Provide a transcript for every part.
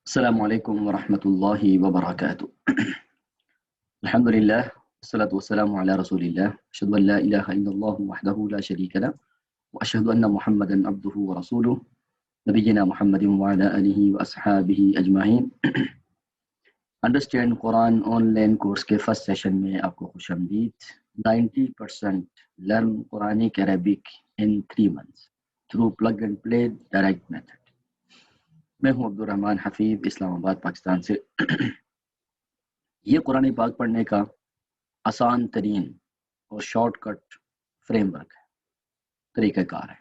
السلام عليكم ورحمة الله وبركاته. الحمد لله والصلاة والسلام على رسول الله أشهد أن لا إله إلا الله وحده لا شريك له وأشهد أن محمدا عبده ورسوله نبينا محمد وعلى آله وأصحابه أجمعين. Understand Quran online course کے فرسٹ سیشن میں آپ کو خوش آمدید. 90% learn Quranic Arabic in 3 months through plug and play direct method. میں ہوں عبد الرحمن حفیظ اسلام آباد پاکستان سے. یہ قرآن پاک پڑھنے کا آسان ترین اور شارٹ کٹ فریم ورک ہے، طریقہ کار ہے.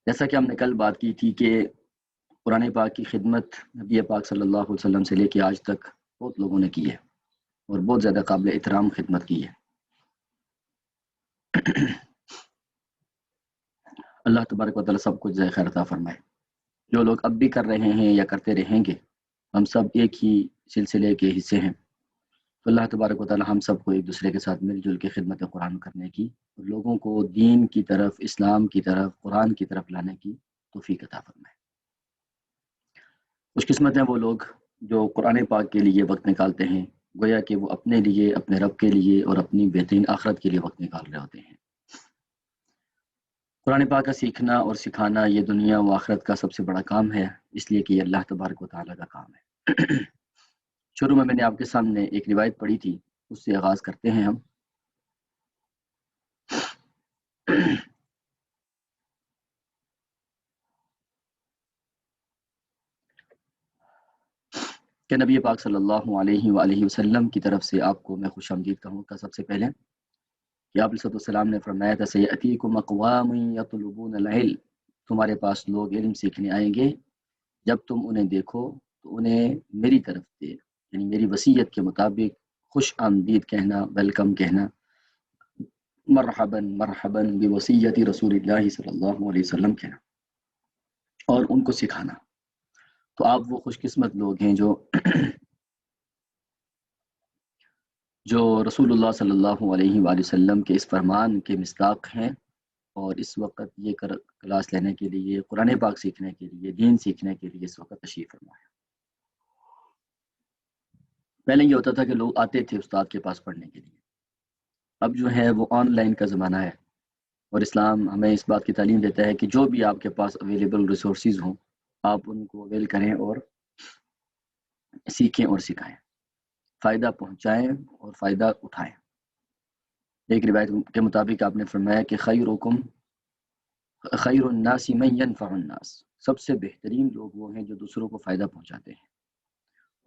جیسا کہ ہم نے کل بات کی تھی کہ قرآن پاک کی خدمت نبی پاک صلی اللہ علیہ وسلم سے لے کے آج تک بہت لوگوں نے کی ہے اور بہت زیادہ قابل احترام خدمت کی ہے. اللہ تبارک و تعالی سب کچھ جزائے خیر عطا فرمائے. جو لوگ اب بھی کر رہے ہیں یا کرتے رہیں گے، ہم سب ایک ہی سلسلے کے حصے ہیں، تو اللہ تبارک و تعالی ہم سب کو ایک دوسرے کے ساتھ مل جل کے خدمت قرآن کرنے کی اور لوگوں کو دین کی طرف، اسلام کی طرف، قرآن کی طرف لانے کی توفیق عطا فرمائے. خوش قسمت ہیں وہ لوگ جو قرآن پاک کے لیے وقت نکالتے ہیں، گویا کہ وہ اپنے لیے، اپنے رب کے لیے اور اپنی بہترین آخرت کے لیے وقت نکال رہے ہوتے ہیں. قرآن پاک کا سیکھنا اور سکھانا یہ دنیا و آخرت کا سب سے بڑا کام ہے، اس لیے کہ یہ اللہ تبارک و تعالیٰ کا کام ہے. شروع میں نے آپ کے سامنے ایک روایت پڑھی تھی، اس سے آغاز کرتے ہیں ہم. کہ نبی پاک صلی اللہ علیہ وآلہ وسلم کی طرف سے آپ کو میں خوش آمدید کہوں گا. سب سے پہلے کہ آپ علیہ السلام نے فرمایا تھا سیأتیکم اقوام یطلبون العلم، تمہارے پاس لوگ علم سیکھنے آئیں گے، جب تم انہیں دیکھو تو انہیں میری طرف سے، یعنی میری وصیت کے مطابق خوش آمدید کہنا، ویلکم کہنا، مرحبا مرحبا بوصیت رسول اللہ صلی اللہ علیہ وسلم کہنا اور ان کو سکھانا. تو آپ وہ خوش قسمت لوگ ہیں جو رسول اللہ صلی اللہ علیہ وآلہ وسلم کے اس فرمان کے مصداق ہیں اور اس وقت یہ کلاس لینے کے لیے، قرآن پاک سیکھنے کے لیے، دین سیکھنے کے لیے اس وقت تشریف فرما ہے. پہلے یہ ہوتا تھا کہ لوگ آتے تھے استاد کے پاس پڑھنے کے لیے، اب جو ہے وہ آن لائن کا زمانہ ہے اور اسلام ہمیں اس بات کی تعلیم دیتا ہے کہ جو بھی آپ کے پاس اویلیبل ریسورسز ہوں آپ ان کو اویل کریں اور سیکھیں اور سکھائیں، فائدہ پہنچائیں اور فائدہ اٹھائیں. ایک روایت کے مطابق آپ نے فرمایا کہ خیر الناس من ينفع الناس، سب سے بہترین لوگ وہ ہیں جو دوسروں کو فائدہ پہنچاتے ہیں.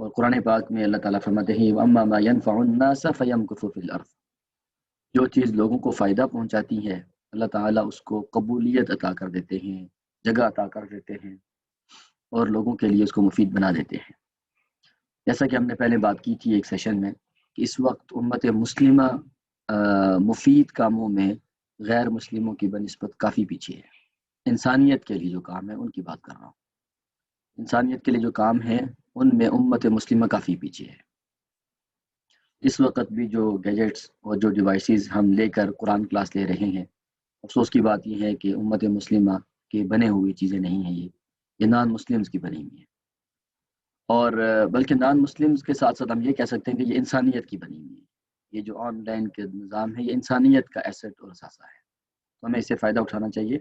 اور قرآن پاک میں اللہ تعالیٰ فرماتے ہیں وَأَمَّا مَا يَنْفَعُ النَّاسَ فَيَمْكُثُ فِي الْأَرْضِ، جو چیز لوگوں کو فائدہ پہنچاتی ہے اللہ تعالیٰ اس کو قبولیت عطا کر دیتے ہیں، جگہ عطا کر دیتے ہیں اور لوگوں کے لیے اس کو مفید بنا دیتے ہیں. جیسا کہ ہم نے پہلے بات کی تھی ایک سیشن میں کہ اس وقت امت مسلمہ مفید کاموں میں غیر مسلموں کی بنسبت کافی پیچھے ہے. انسانیت کے لیے جو کام ہے ان کی بات کر رہا ہوں، انسانیت کے لیے جو کام ہے ان میں امت مسلمہ کافی پیچھے ہے. اس وقت بھی جو گیجٹس اور جو ڈیوائسز ہم لے کر قرآن کلاس لے رہے ہیں، افسوس کی بات یہ ہے کہ امت مسلمہ کے بنے ہوئی چیزیں نہیں ہیں، یہ نان مسلمز کی بنی ہوئی ہیں. اور بلکہ نان مسلمز کے ساتھ ساتھ ہم یہ کہہ سکتے ہیں کہ یہ انسانیت کی بنی ہوئی ہے. یہ جو آن لائن کے نظام ہے یہ انسانیت کا ایسٹ اور اثاثہ ہے، تو ہمیں اس سے فائدہ اٹھانا چاہیے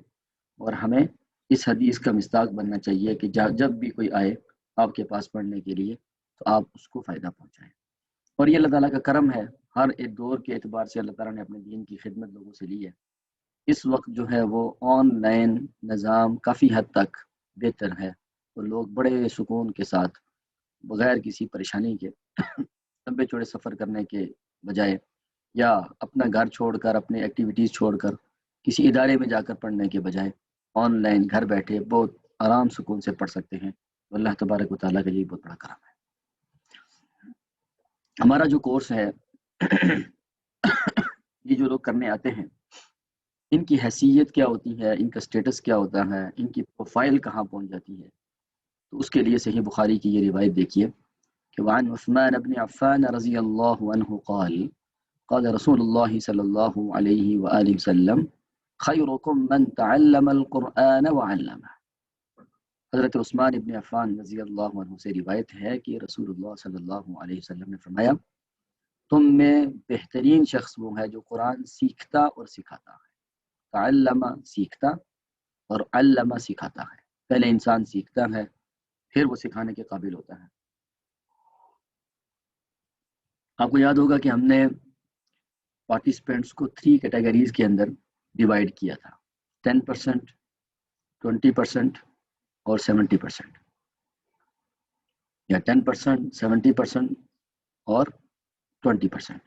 اور ہمیں اس حدیث کا مصداق بننا چاہیے کہ جب بھی کوئی آئے آپ کے پاس پڑھنے کے لیے تو آپ اس کو فائدہ پہنچائیں. اور یہ اللہ تعالیٰ کا کرم ہے، ہر ایک دور کے اعتبار سے اللہ تعالیٰ نے اپنے دین کی خدمت لوگوں سے لی ہے. اس وقت جو ہے وہ آن لائن نظام کافی حد تک بہتر ہے اور لوگ بڑے سکون کے ساتھ بغیر کسی پریشانی کے لمبے چوڑے سفر کرنے کے بجائے یا اپنا گھر چھوڑ کر، اپنے ایکٹیویٹیز چھوڑ کر کسی ادارے میں جا کر پڑھنے کے بجائے آن لائن گھر بیٹھے بہت آرام سکون سے پڑھ سکتے ہیں. تو اللہ تبارک و تعالیٰ کا یہ بہت بڑا کرم ہے. ہمارا جو کورس ہے یہ جو لوگ کرنے آتے ہیں ان کی حیثیت کیا ہوتی ہے، ان کا سٹیٹس کیا ہوتا ہے، ان کی پروفائل کہاں پہنچ جاتی ہے، تو اس کے لیے صحیح بخاری کی یہ روایت دیکھیے کہ وعن عثمان بن عفان رضی اللہ عنہ قال قال رسول اللہ صلی اللہ علیہ وآلہ وسلم خیرکم من تعلم القرآن وعلمہ. حضرت عثمان ابن عفان رضی اللہ عنہ سے روایت ہے کہ رسول اللہ صلی اللہ علیہ وسلم نے فرمایا تم میں بہترین شخص وہ ہے جو قرآن سیکھتا اور سکھاتا ہے۔ تعلم سیکھتا اور علم سکھاتا ہے۔ پہلے انسان سیکھتا ہے پھر وہ سکھانے کے قابل ہوتا ہے۔ آپ کو یاد ہوگا کہ ہم نے پارٹیسپینٹس کو 3 کیٹیگریز کے اندر ڈیوائیڈ کیا تھا، 10%، 20% اور 70%، یا 10%، 70% اور 20%۔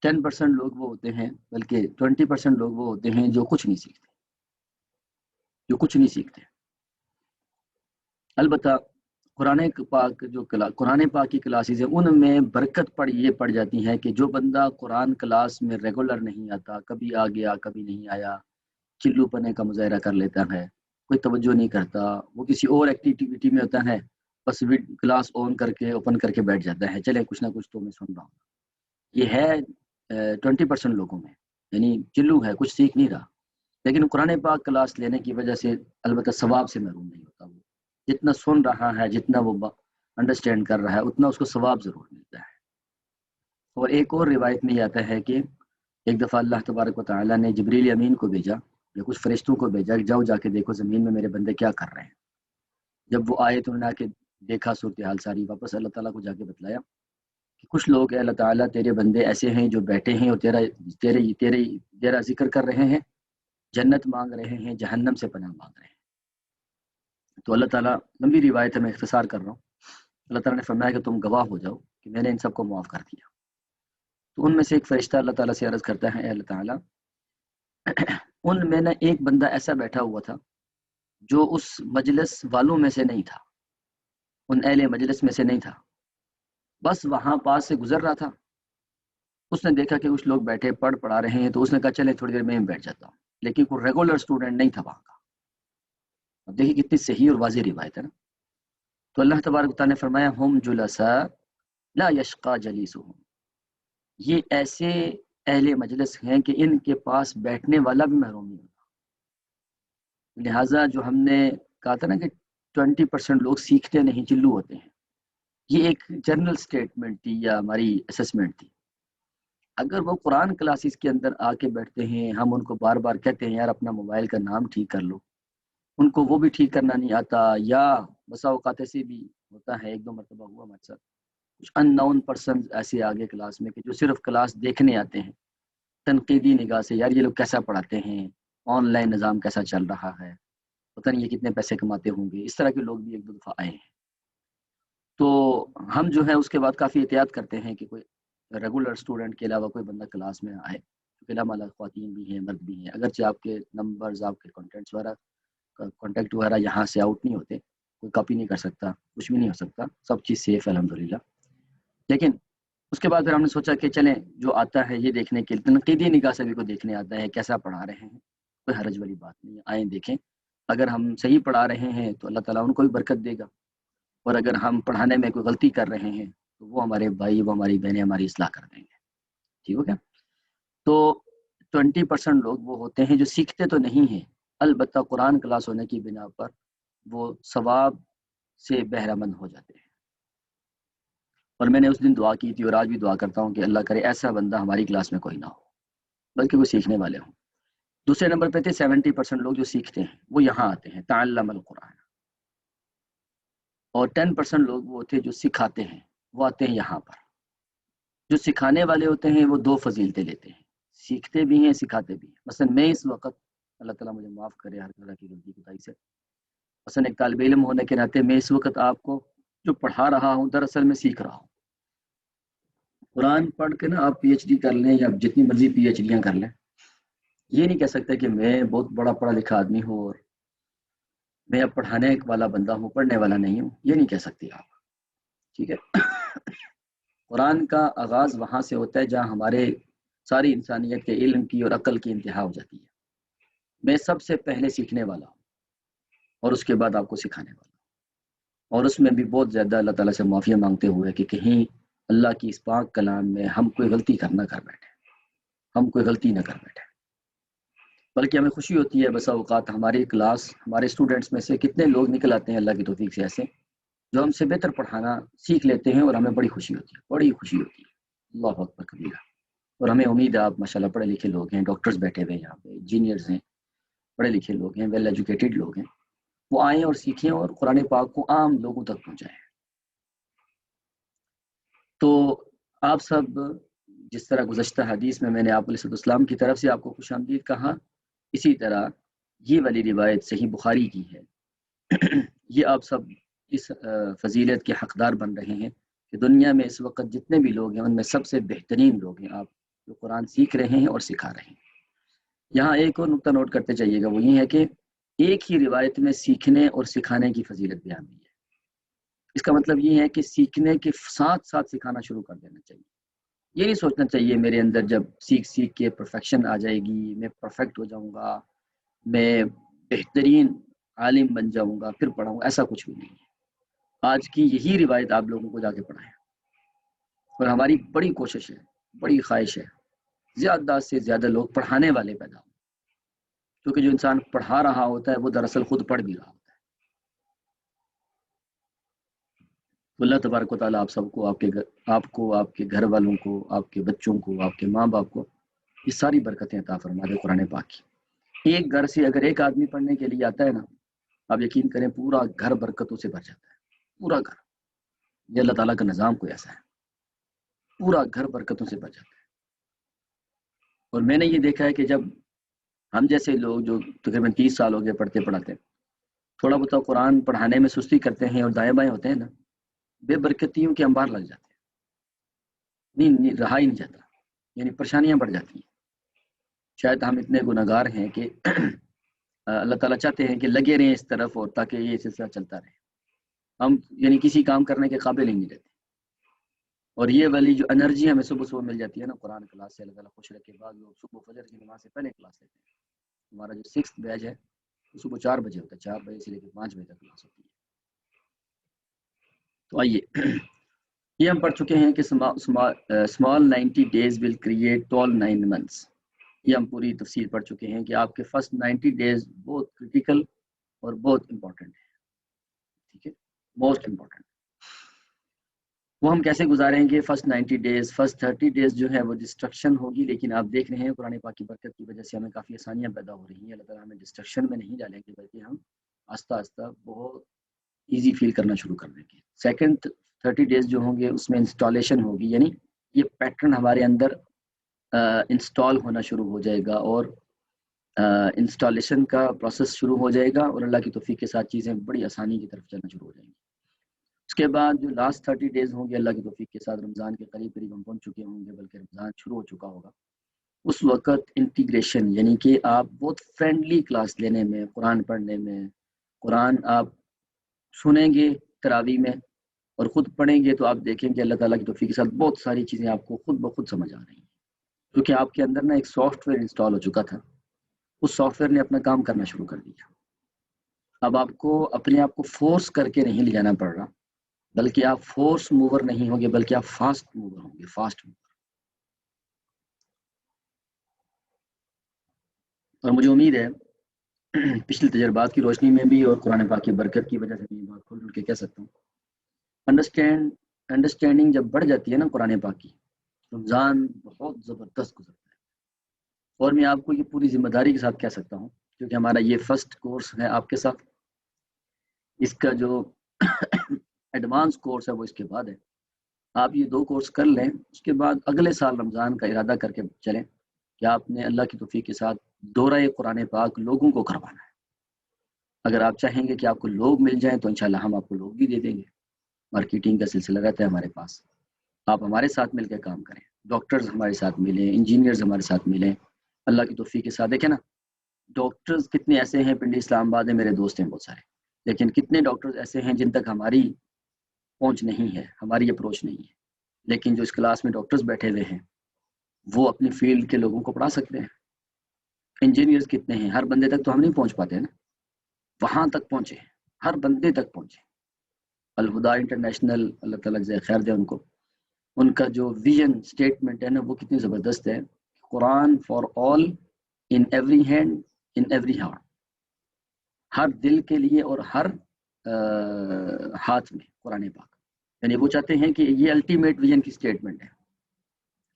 10% لوگ وہ ہوتے ہیں، بلکہ 20% لوگ وہ ہوتے ہیں جو کچھ نہیں سیکھتے۔ البتہ قرآن پاک کی کلاسز ہیں، ان میں برکت یہ پڑ جاتی ہے کہ جو بندہ قرآن کلاس میں ریگولر نہیں آتا، کبھی آ گیا کبھی نہیں آیا، چلو پنے کا مظاہرہ کر لیتا ہے، کوئی توجہ نہیں کرتا، وہ کسی اور ایکٹیویٹی میں ہوتا ہے، بس کلاس اوپن کر کے بیٹھ جاتا ہے، چلے کچھ نہ کچھ تو میں سن رہا ہوں۔ یہ ہے 20% لوگوں میں، یعنی چلو ہے، کچھ سیکھ نہیں رہا، لیکن قرآن پاک کلاس لینے کی وجہ سے البتہ ثواب سے محروم نہیں ہوتا۔ وہ جتنا سن رہا ہے، جتنا وہ انڈرسٹینڈ کر رہا ہے، اتنا اس کو ثواب ضرور ملتا ہے۔ اور ایک اور روایت میں یہ آتا ہے کہ ایک دفعہ اللہ تبارک و تعالیٰ نے جبریل امین کو بھیجا، یا کچھ فرشتوں کو بھیجا، جاؤ جا کے دیکھو زمین میں میرے بندے کیا کر رہے ہیں۔ جب وہ آئے تو انہوں نے آ کے دیکھا صورتحال ساری، واپس اللہ تعالیٰ کو جا کے بتلایا کہ کچھ لوگ اللہ تعالیٰ تیرے بندے ایسے ہیں جو بیٹھے ہیں اور تیرا ذکر کر رہے ہیں، جنت مانگ رہے ہیں، جہنم سے پناہ مانگ رہے ہیں۔ تو اللہ تعالیٰ، لمبی روایت ہے میں اختصار کر رہا ہوں، اللہ تعالیٰ نے فرمایا کہ تم گواہ ہو جاؤ کہ میں نے ان سب کو معاف کر دیا۔ تو ان میں سے ایک فرشتہ اللہ تعالیٰ سے عرض کرتا ہے، اے اللہ تعالیٰ، ان میں نے ایک بندہ ایسا بیٹھا ہوا تھا جو اس مجلس والوں میں سے نہیں تھا، ان اہل مجلس میں سے نہیں تھا، بس وہاں پاس سے گزر رہا تھا، اس نے دیکھا کہ کچھ لوگ بیٹھے پڑھا رہے ہیں، تو اس نے کہا چلیں تھوڑی دیر میں بیٹھ جاتا ہوں، لیکن کوئی ریگولر اسٹوڈنٹ نہیں تھا وہاں کا۔ اب دیکھیے کتنی صحیح اور واضح روایت ہے نا۔ تو اللہ تبارک تعالیٰ نے فرمایا ہم جلساء لا یشقى جلیسهم، یہ ایسے اہل مجلس ہیں کہ ان کے پاس بیٹھنے والا بھی محروم نہیں ہوتا۔ لہٰذا جو ہم نے کہا تھا نا کہ 20% لوگ سیکھتے نہیں، چلو ہوتے ہیں، یہ ایک جنرل سٹیٹمنٹ تھی یا ہماری اسسمنٹ تھی۔ اگر وہ قرآن کلاسز کے اندر آ کے بیٹھتے ہیں، ہم ان کو بار بار کہتے ہیں یار اپنا موبائل کا نام ٹھیک کر لو، ان کو وہ بھی ٹھیک کرنا نہیں آتا، یا بسا اوقات ایسے بھی ہوتا ہے، 1-2 مرتبہ ہوا ہمارے ساتھ، کچھ ان نون پرسنز ایسے آگے کلاس میں کہ جو صرف کلاس دیکھنے آتے ہیں، تنقیدی نگاہ سے، یار یہ لوگ کیسا پڑھاتے ہیں، آن لائن نظام کیسا چل رہا ہے، پتہ نہیں یہ کتنے پیسے کماتے ہوں گے، اس طرح کے لوگ بھی 1-2 دفعہ آئے ہیں۔ تو ہم جو ہے اس کے بعد کافی احتیاط کرتے ہیں کہ کوئی ریگولر اسٹوڈنٹ کے علاوہ کوئی بندہ کلاس میں آئے، کیونکہ ہمارا خواتین بھی ہیں، مرد بھی ہیں، اگرچہ آپ کے نمبرز، آپ کے کانٹیکٹ وغیرہ یہاں سے آؤٹ نہیں ہوتے، کوئی کاپی نہیں کر سکتا، کچھ بھی نہیں ہو سکتا، سب چیز سیف ہے الحمدللہ۔ لیکن اس کے بعد پھر ہم نے سوچا کہ چلیں جو آتا ہے یہ دیکھنے کے لیے، تنقیدی نگاہ سے بھی کوئی دیکھنے آتا ہے کیسا پڑھا رہے ہیں، کوئی حرج والی بات نہیں ہے، آئیں دیکھیں، اگر ہم صحیح پڑھا رہے ہیں تو اللہ تعالیٰ ان کو بھی برکت دے گا، اور اگر ہم پڑھانے میں کوئی غلطی کر رہے ہیں تو وہ ہمارے بھائی، وہ ہماری بہنیں ہماری اصلاح کر دیں گے، ٹھیک ہو گیا۔ تو 20% لوگ وہ ہوتے ہیں جو سیکھتے تو نہیں ہیں، البتہ قرآن کلاس ہونے کی بنا پر وہ ثواب سے بہرہ مند ہو جاتے ہیں۔ اور میں نے اس دن دعا کی تھی اور آج بھی دعا کرتا ہوں کہ اللہ کرے ایسا بندہ ہماری کلاس میں کوئی نہ ہو، بلکہ وہ سیکھنے والے ہوں۔ دوسرے نمبر پہ تھے 70% لوگ جو سیکھتے ہیں، وہ یہاں آتے ہیں، تعلم القرآن، اور 10% لوگ وہ تھے جو سکھاتے ہیں، وہ آتے ہیں یہاں پر۔ جو سکھانے والے ہوتے ہیں وہ 2 فضیلتیں لیتے ہیں، سیکھتے بھی ہیں، سکھاتے بھی ہیں۔ مثلا میں اس وقت، اللہ تعالیٰ مجھے معاف کرے ہر طرح کی غلطی کوتاہی سے، مثلا ایک طالب علم ہونے کے ناطے میں اس وقت آپ کو جو پڑھا رہا ہوں دراصل میں سیکھ رہا ہوں۔ قرآن پڑھ کے نا آپ PhD کر لیں یا جتنی مرضی PhDیاں کر لیں، یہ نہیں کہہ سکتے کہ میں بہت بڑا پڑھا لکھا آدمی ہوں اور میں اب پڑھانے والا بندہ ہوں، پڑھنے والا نہیں ہوں، یہ نہیں کہہ سکتے آپ، ٹھیک ہے۔ قرآن کا آغاز وہاں سے ہوتا ہے جہاں ہمارے ساری انسانیت کے علم کی اور عقل کی انتہا ہو جاتی ہے۔ میں سب سے پہلے سیکھنے والا ہوں اور اس کے بعد آپ کو سکھانے والا ہوں، اور اس میں بھی بہت زیادہ اللہ تعالیٰ سے معافیاں مانگتے ہوئے کہ کہیں اللہ کی اس پاک کلام میں ہم کوئی غلطی نہ کر بیٹھے، ہم کوئی غلطی نہ کر بیٹھے۔ بلکہ ہمیں خوشی ہوتی ہے بسا اوقات ہماری کلاس ہمارے اسٹوڈنٹس میں سے کتنے لوگ نکل آتے ہیں اللہ کی توفیق سے ایسے جو ہم سے بہتر پڑھانا سیکھ لیتے ہیں، اور ہمیں بڑی خوشی ہوتی ہے، بڑی خوشی ہوتی ہے۔ اللہ اکبر کبیرہ۔ اور ہمیں امید ہے آپ ماشاءاللہ پڑھے لکھے لوگ ہیں، ڈاکٹرز بیٹھے ہوئے ہیں یہاں پہ، انجینئرز ہیں، پڑھے لکھے لوگ ہیں، ویل ایجوکیٹڈ لوگ ہیں، وہ آئیں اور سیکھیں اور قرآن پاک کو عام لوگوں تک پہنچائیں۔ تو آپ سب جس طرح گزشتہ حدیث میں نے آپ علیہ السلام کی طرف سے آپ کو خوش آمدید کہا، اسی طرح یہ والی روایت صحیح بخاری کی ہے۔ یہ آپ سب اس فضیلت کے حقدار بن رہے ہیں کہ دنیا میں اس وقت جتنے بھی لوگ ہیں ان میں سب سے بہترین لوگ ہیں آپ، جو قرآن سیکھ رہے ہیں اور سکھا رہے ہیں۔ یہاں ایک اور نقطہ نوٹ کرتے چاہیے گا، وہ یہ ہے کہ ایک ہی روایت میں سیکھنے اور سکھانے کی فضیلت بیان ہوئی ہے۔ اس کا مطلب یہ ہے کہ سیکھنے کے ساتھ ساتھ سکھانا شروع کر دینا چاہیے۔ یہ نہیں سوچنا چاہیے میرے اندر جب سیکھ کے پرفیکشن آ جائے گی، میں پرفیکٹ ہو جاؤں گا، میں بہترین عالم بن جاؤں گا پھر پڑھاؤں گا، ایسا کچھ بھی نہیں ہے۔ آج کی یہی روایت آپ لوگوں کو جا کے پڑھائیں، اور ہماری بڑی کوشش ہے، بڑی خواہش ہے زیادہ سے زیادہ لوگ پڑھانے والے پیدا ہوں، کیونکہ جو انسان پڑھا رہا ہوتا ہے وہ دراصل خود پڑھ بھی رہا ہوتا ہے۔ اللہ تبارک و تعالیٰ آپ سب کو، آپ کے گھر والوں کو، آپ کے بچوں کو، آپ کے ماں باپ کو یہ ساری برکتیں عطا فرما دے قرآن پاک کی۔ ایک گھر سے اگر ایک آدمی پڑھنے کے لیے آتا ہے نا، آپ یقین کریں پورا گھر برکتوں سے بھر جاتا ہے، پورا گھر۔ یہ اللہ تعالیٰ کا نظام کوئی ایسا ہے، پورا گھر برکتوں سے بھر جاتا ہے۔ اور میں نے یہ دیکھا ہے کہ جب ہم جیسے لوگ جو تقریباً 30 سال ہو گئے پڑھتے پڑھاتے، تھوڑا بہت قرآن پڑھانے میں سستی کرتے ہیں اور دائیں بائیں ہوتے ہیں نا، بے برکتیوں کے انبار لگ جاتے ہیں، نہیں رہا ہی نہیں جاتا، یعنی پریشانیاں بڑھ جاتی ہیں۔ شاید ہم اتنے گناہگار ہیں کہ اللہ تعالیٰ چاہتے ہیں کہ لگے رہیں اس طرف، اور تاکہ یہ سلسلہ چلتا رہے، ہم یعنی کسی کام کرنے کے قابل ہی نہیں رہتے۔ اور یہ والی جو انرجی ہمیں صبح صبح مل جاتی ہے نا قرآن کلاس سے، اللہ تعالیٰ خوش رکھے، بعد لوگ صبح فجر کی نماز سے پہلے کلاس لیتے ہیں۔ ہمارا جو 6 بیچ ہے وہ صبح 4 بجے ہوتا ہے، 4 بجے سے لے کے 5 بجے تک کلاس ہوتی ہے۔ تو آئیے یہ ہم پڑھ چکے ہیں کہ small 90 days will create tall 9 months۔ یہ ہم پوری تفصیل پڑھ چکے ہیں کہ آپ کے فرسٹ 90 ڈیز بہت کریٹیکل اور بہت امپورٹنٹ ہے، ٹھیک ہے، موسٹ امپورٹنٹ۔ وہ ہم کیسے گزاریں گے فرسٹ 90 ڈیز؟ فرسٹ 30 ڈیز جو ہے وہ ڈسٹرکشن ہوگی، لیکن آپ دیکھ رہے ہیں قرآن پاک کی برکت کی وجہ سے ہمیں کافی آسانیاں پیدا ہو رہی ہیں۔ اللہ تعالیٰ ہمیں ڈسٹرکشن میں نہیں ڈالیں گے، بلکہ ہم آہستہ آہستہ بہت ایزی فیل کرنا شروع کر دیں گے۔ سیکنڈ 30 ڈیز جو ہوں گے اس میں انسٹالیشن ہوگی، یعنی یہ پیٹرن ہمارے اندر انسٹال ہونا شروع ہو جائے گا، اور انسٹالیشن کا پروسیس شروع ہو جائے گا، اور اللہ کی توفیق کے ساتھ چیزیں بڑی آسانی کی طرف چلنا شروع ہو جائیں گی۔ اس کے بعد جو لاسٹ 30 ڈیز ہوں گے اللہ کی توفیق کے ساتھ رمضان کے قریب قریب ہم پہنچ چکے ہوں گے، بلکہ رمضان شروع ہو چکا ہوگا۔ اس وقت انٹیگریشن، یعنی کہ آپ بہت فرینڈلی کلاس لینے میں، قرآن پڑھنے میں، قرآن آپ سنیں گے تراویح میں اور خود پڑھیں گے تو آپ دیکھیں کہ اللہ تعالیٰ کی توفیق کے ساتھ بہت ساری چیزیں آپ کو خود بخود سمجھ آ رہی ہیں، کیونکہ آپ کے اندر نا ایک سافٹ ویئر انسٹال ہو چکا تھا، اس سافٹ ویئر نے اپنا کام کرنا شروع کر دیا۔ اب آپ کو اپنے آپ کو فورس کر کے نہیں لے جانا پڑ رہا، بلکہ آپ فورس موور نہیں ہوں گے، بلکہ آپ فاسٹ موور ہوں گے، فاسٹ موور۔ اور مجھے امید ہے پچھلے تجربات کی روشنی میں بھی اور قرآن پاک کی برکت کی وجہ سے بھی بات کھول کے کہہ سکتا ہوں، انڈرسٹینڈنگ جب بڑھ جاتی ہے نا قرآن پاک کی، رمضان بہت زبردست گزرتا ہے۔ اور میں آپ کو یہ پوری ذمہ داری کے ساتھ کہہ سکتا ہوں، کیونکہ ہمارا یہ فرسٹ کورس ہے آپ کے ساتھ، اس کا جو ایڈوانس کورس ہے وہ اس کے بعد ہے۔ آپ یہ 2 کورس کر لیں، اس کے بعد اگلے سال رمضان کا ارادہ کر کے چلیں کہ آپ نے اللہ کی توفیق کے ساتھ دورہ قرآن پاک لوگوں کو کروانا ہے۔ اگر آپ چاہیں گے کہ آپ کو لوگ مل جائیں تو انشاءاللہ ہم آپ کو لوگ بھی دے دیں گے، مارکیٹنگ کا سلسلہ رہتا ہے ہمارے پاس، آپ ہمارے ساتھ مل کے کام کریں، ڈاکٹرز ہمارے ساتھ ملیں، انجینئرز ہمارے ساتھ ملیں، اللہ کی توفیق کے ساتھ۔ دیکھیں نا ڈاکٹرز کتنے ایسے ہیں، پنڈی اسلام آباد میں میرے دوست ہیں بہت سارے، لیکن کتنے ڈاکٹرز ایسے ہیں جن تک ہماری پہنچ نہیں ہے، ہماری اپروچ نہیں ہے، لیکن جو اس کلاس میں ڈاکٹرز بیٹھے ہوئے ہیں وہ اپنی فیلڈ کے لوگوں کو پڑھا سکتے ہیں۔ انجینئرز کتنے ہیں، ہر بندے تک تو ہم نہیں پہنچ پاتے نا، وہاں تک پہنچے، ہر بندے تک پہنچے۔ الہدا انٹرنیشنل، اللہ تعالیٰ جزائے خیر دے ان کو، ان کا جو ویژن سٹیٹمنٹ ہے نا وہ کتنی زبردست ہے، Quran for all in every hand, in every heart. ہر دل کے لیے اور ہر ہاتھ میں قرآن پاک. یعنی وہ چاہتے ہیں کہ یہ الٹیمیٹ ویژن کی سٹیٹمنٹ ہے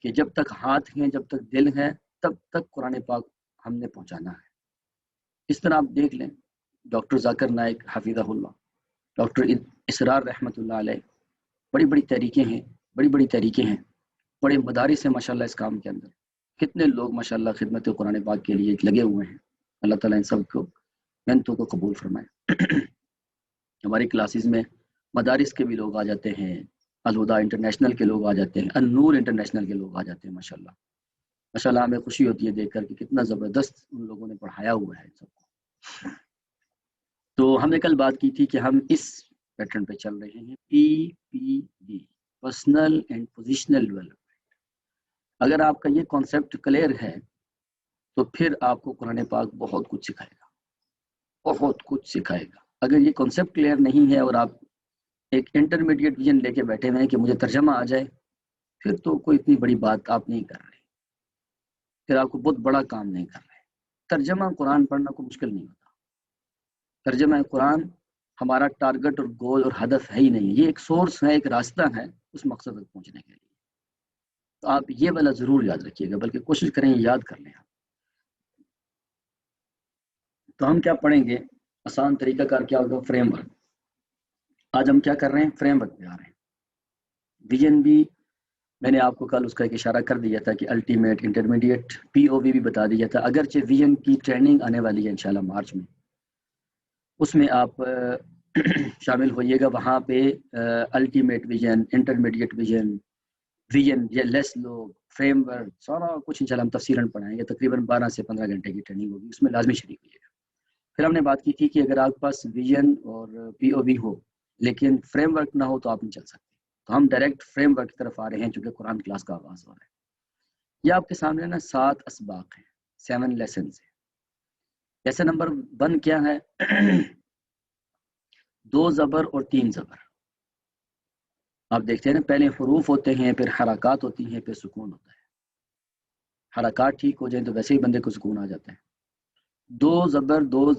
کہ جب تک ہاتھ ہیں، جب تک دل ہے، تب تک قرآن پاک ہم نے پہنچانا ہے. اس طرح آپ دیکھ لیں ڈاکٹر ذاکر نائک حفیظہ اللہ، ڈاکٹر اسرار رحمۃ اللہ علیہ، بڑی بڑی تحریکیں ہیں، بڑے مدارس ہیں ماشاءاللہ اس کام کے اندر. کتنے لوگ ماشاءاللہ خدمت قرآن پاک کے لیے لگے ہوئے ہیں. اللہ تعالیٰ ان سب کو محنتوں کو قبول فرمائے. ہماری کلاسز میں مدارس کے بھی لوگ آ جاتے ہیں، الہدا انٹرنیشنل کے لوگ آ جاتے ہیں، النور انٹرنیشنل کے لوگ آ جاتے ہیں. ماشاءاللہ ہمیں خوشی ہوتی ہے دیکھ کر کہ کتنا زبردست ان لوگوں نے پڑھایا ہوا ہے سب کو. تو ہم نے کل بات کی تھی کہ ہم اس پیٹرن پہ چل رہے ہیں، PPD، personal and positional development. اگر آپ کا یہ کانسیپٹ کلیئر ہے تو پھر آپ کو قرآن پاک بہت کچھ سکھائے گا. اگر یہ کانسیپٹ کلیئر نہیں ہے اور آپ ایک انٹرمیڈیٹ ویژن لے کے بیٹھے ہوئے ہیں کہ مجھے ترجمہ آ جائے، پھر تو کوئی اتنی بڑی بات آپ نہیں کر رہے، پھر آپ کو بہت بڑا کام نہیں کر رہے. ترجمہ قرآن پڑھنا کوئی مشکل نہیں ہوتا. ترجمہ قرآن ہمارا ٹارگٹ اور گول اور ہدف ہے ہی نہیں. یہ ایک سورس ہے، ایک راستہ ہے اس مقصد تک پہنچنے کے لیے. تو آپ یہ والا ضرور یاد رکھیے گا، بلکہ کوشش کریں یاد کر لیں. تو ہم کیا پڑھیں گے؟ آسان طریقہ کار کیا ہوگا؟ Frame work. آج ہم کیا کر رہے ہیں؟ فریم ورک پہ آ رہے ہیں. ویژن بھی میں نے آپ کو کل اس کا ایک اشارہ کر دیا تھا کہ الٹیمیٹ، انٹرمیڈیٹ، POV بھی بتا دیا تھا. اگرچہ ویژن کی ٹریننگ آنے والی ہے انشاءاللہ مارچ میں، اس میں آپ شامل ہوئیے گا. وہاں پہ الٹیمیٹ ویژن، انٹرمیڈیٹ ویژن یا لیس لوگ، فریم ورک، سارا کچھ انشاءاللہ ہم تفصیلاً پڑھائیں گے. تقریباً 12 سے 15 گھنٹے کی ٹریننگ ہوگی، اس میں لازمی شریک ہوئیے گا. پھر ہم نے بات کی تھی کہ اگر آپ کے پاس ویژن اور POV ہو لیکن فریم ورک نہ ہو تو آپ نہیں چل سکتے. تو ہم ڈائریکٹ فریم ورک کی طرف آ رہے ہیں چونکہ قرآن کلاس کا آغاز ہو رہا ہے. یہ آپ کے سامنے نا 7 اسباق ہیں، 7 لیسنز ہیں. لیسن نمبر 1 کیا ہے؟ 2 زبر اور 3 زبر. آپ دیکھتے ہیں نا، پہلے حروف ہوتے ہیں، پھر حرکات ہوتی ہیں، پھر سکون ہوتا ہے. حرکات ٹھیک ہو جائیں تو ویسے ہی بندے کو سکون آ جاتا ہے. 2 زبر، 2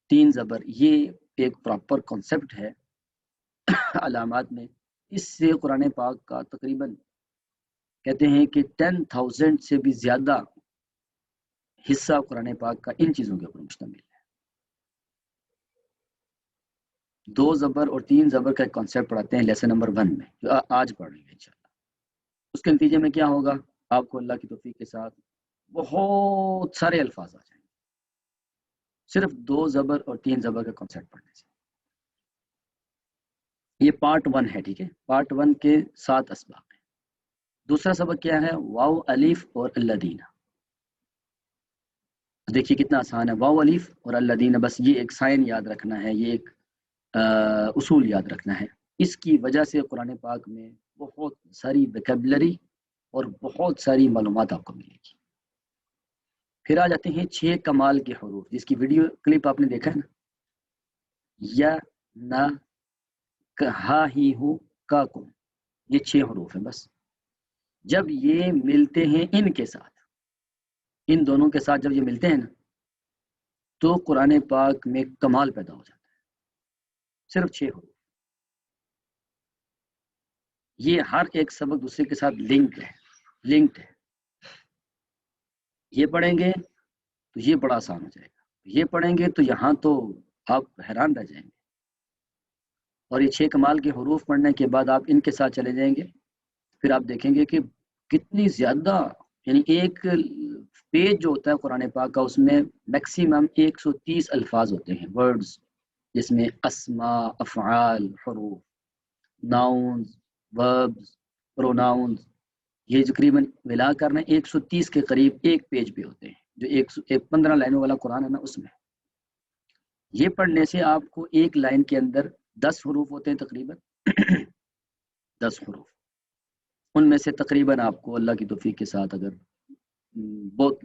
3 زبر، یہ ایک پراپر کانسیپٹ ہے علامات میں. اس سے قرآن پاک کا تقریباً کہتے ہیں کہ 10,000 سے بھی زیادہ حصہ قرآن پاک کا ان چیزوں کے اوپر مشتمل ہے. 2 زبر اور 3 زبر کا ایک کانسیپٹ پڑھاتے ہیں لیسن نمبر 1 میں، جو آج پڑھ رہے ہیں انشاءاللہ. اس کے نتیجے میں کیا ہوگا؟ آپ کو اللہ کی توفیق کے ساتھ بہت سارے الفاظ آ جائیں گے صرف 2 زبر اور 3 زبر کا کانسیپٹ پڑھنے سے. یہ پارٹ 1 ہے، ٹھیک ہے. پارٹ 1 کے 7 اسباق ہیں. دوسرا سبق کیا ہے؟ واو الف اور الذین. دیکھیے کتنا آسان ہے، واو الف اور الذین. بس یہ ایک سائن یاد رکھنا ہے، یہ ایک اصول یاد رکھنا ہے. اس کی وجہ سے قرآن پاک میں بہت ساری ویکیبلری اور بہت ساری معلومات آپ کو ملے گی. پھر آ جاتے ہیں 6 کمال کے حروف، جس کی ویڈیو کلپ آپ نے دیکھا ہے نا. یا، نا، ہا، ہی، ہو، کا، کم، یہ 6 حروف ہیں. بس جب یہ ملتے ہیں ان کے ساتھ، ان دونوں کے ساتھ جب یہ ملتے ہیں نا، تو قرآن پاک میں کمال پیدا ہو جاتا ہے. صرف 6 حروف. یہ ہر ایک سبق دوسرے کے ساتھ لنکڈ ہے. یہ پڑھیں گے تو یہ بڑا آسان ہو جائے گا، یہ پڑھیں گے تو یہاں تو آپ حیران رہ جائیں گے. اور یہ 6 کمال کے حروف پڑھنے کے بعد آپ ان کے ساتھ چلے جائیں گے، پھر آپ دیکھیں گے کہ کتنی زیادہ، یعنی ایک پیج جو ہوتا ہے قرآن پاک کا، اس میں میکسیمم 130 الفاظ ہوتے ہیں، ورڈز، جس میں اسماء، افعال، حروف، ناؤنز، وربز، پروناؤنز، یہ تقریباً ملا کر 130 کے قریب ایک پیج پہ ہوتے ہیں. جو ایک 15 لائنوں والا قرآن ہے نا، اس میں یہ پڑھنے سے آپ کو ایک لائن کے اندر 10 حروف ہوتے ہیں تقریباً 10 حروف. ان میں سے تقریباً آپ کو اللہ کی توفیق کے ساتھ اگر بہت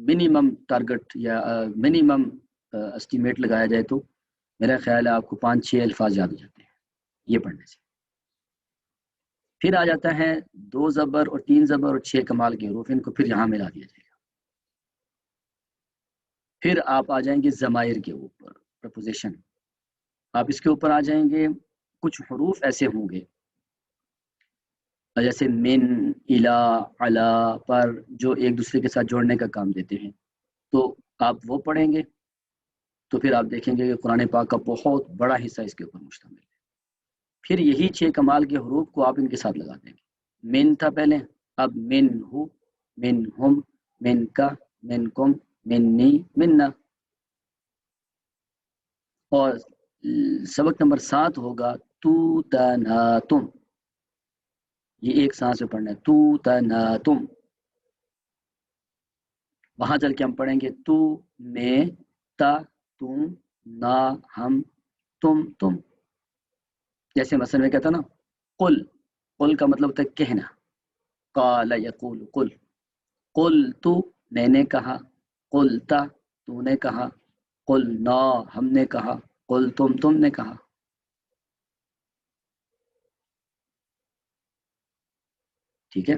منیمم ٹارگٹ یا منیمم اسٹیمیٹ لگایا جائے تو میرا خیال ہے آپ کو 5-6 الفاظ یاد ہو جاتے ہیں یہ پڑھنے سے. پھر آ جاتا ہے 2 زبر اور 3 زبر اور 6 کمال کے حروف، ان کو پھر یہاں ملا دیا جائے گا. پھر آپ آ جائیں گے ضمائر کے اوپر، پرپوزیشن، آپ اس کے اوپر آ جائیں گے. کچھ حروف ایسے ہوں گے جیسے من، الا، علا، پر، جو ایک دوسرے کے ساتھ جوڑنے کا کام دیتے ہیں، تو آپ وہ پڑھیں گے. تو پھر آپ دیکھیں گے کہ قرآن پاک کا بہت بڑا حصہ اس کے اوپر مشتمل ہے. پھر یہی 6 کمال کے حروف کو آپ ان کے ساتھ لگا دیں گے. من تھا پہلے، اب من ہو، من ہم، من کا، من کم، منی، مننا. اور سبق نمبر 7 ہوگا تو تنا تم. یہ ایک سانس میں پڑھنا ہے، تو تنا تم. وہاں چل کے ہم پڑھیں گے تو، میں، تا، تم، نا، ہم، تم. جیسے مثلا میں کہتا نا قل، قل کا مطلب ہوتا ہے کہنا. قال یقول قل، قل تو میں نے کہا، قلتا تو نے کہا، قلنا ہم نے کہا، قل تم نے کہا. ٹھیک ہے.